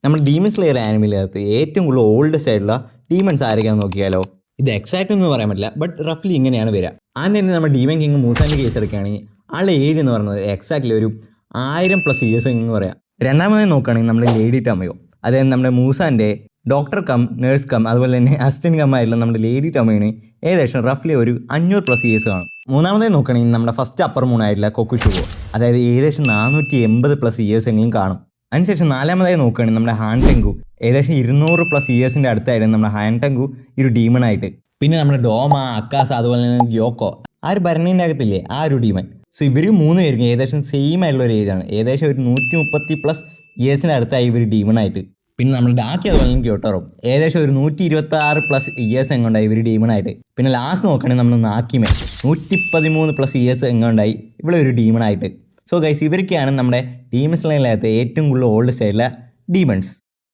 നമ്മൾ demon slayer ആനിമയിനകത്ത് ഏറ്റവും കൂടുതൽ ഓൾഡസ്റ്റ് ആയിട്ടുള്ള ഡീമൺസ് ആരൊക്കെയാണെന്ന് നോക്കിയാലോ. ഇത് എക്സാക്റ്റ് ഒന്നും പറയാൻ പറ്റില്ല, ബട്ട് റഫ്ലി ഇങ്ങനെയാണ് വരിക. ആദ്യം തന്നെ നമ്മൾ ഡീമൺ കിങ് മൂസാൻ്റെ കേസ് എടുക്കുകയാണെങ്കിൽ ആളുടെ ഏജ് എന്ന് പറയുന്നത് എക്സാക്ട്ലി ഒരു 1000+ ഇയേഴ്സ് എന്ന് പറയാം. രണ്ടാമതായി നോക്കുകയാണെങ്കിൽ നമ്മൾ ലേഡി ടമയോ, അതായത് നമ്മുടെ മൂസാൻ്റെ ഡോക്ടർ കം നേഴ്സ് കം അതുപോലെ തന്നെ അസിസ്റ്റൻറ്റ് കം ആയിട്ടുള്ള നമ്മുടെ ലേഡി ടമയോന് ഏകദേശം റഫ്ലി ഒരു 500+ ഇയേഴ്സ് കാണും. മൂന്നാമതായി നോക്കുകയാണെങ്കിൽ നമ്മുടെ ഫസ്റ്റ് അപ്പർ മൂൺ ആയിട്ടുള്ള കൊക്കുഷുവോ, അതായത് ഏകദേശം 480+ ഇയേഴ്സ് എങ്കിലും കാണും. അതിനുശേഷം നാലാമതായി നോക്കുകയാണെങ്കിൽ നമ്മുടെ ഹാൻ ടെങ്കു, ഏകദേശം 200+ ഇയേഴ്സിൻ്റെ അടുത്തായിരുന്നു നമ്മുടെ ഹാൻ ടെങ്കു ഈ ഒരു ഡീമണായിട്ട്. പിന്നെ നമ്മുടെ ഡോമ, അക്കാസ അതുപോലെ തന്നെ ഗ്യോക്കോ, ആ ഒരു ഭരണീൻ്റെ അകത്തില്ലേ ആ ഒരു ഡീമൺ. സോ ഇവർ 3 പേർക്കും ഏകദേശം സെയിം ആയിട്ടുള്ള ഒരു ഏജാണ്, ഏകദേശം ഒരു 130+ ഇയേഴ്സിൻ്റെ അടുത്തായി ഇവർ ഡീമണായിട്ട്. പിന്നെ നമ്മൾ ഡാക്കി അതുപോലെ തന്നെ ഗ്യോട്ടറും ഏകദേശം ഒരു 126+ ഇയേഴ്സ് എങ്ങോണ്ടായി ഇവർ ഡീമണായിട്ട്. പിന്നെ ലാസ്റ്റ് നോക്കുകയാണെങ്കിൽ നമ്മൾ നാക്കിമെ 113+ ഇയേഴ്സ് എങ്ങോണ്ടായി ഇവിടെ ഒരു ഡീമണായിട്ട്. സോ ഗൈസ്, ഇവരൊക്കെയാണ് നമ്മുടെ ഡീമൺ സ്ലെയറിനകത്ത് ഏറ്റവും കൂടുതൽ ഓൾഡസ്റ്റ് ആയിട്ടുള്ള ഡീമൺസ്.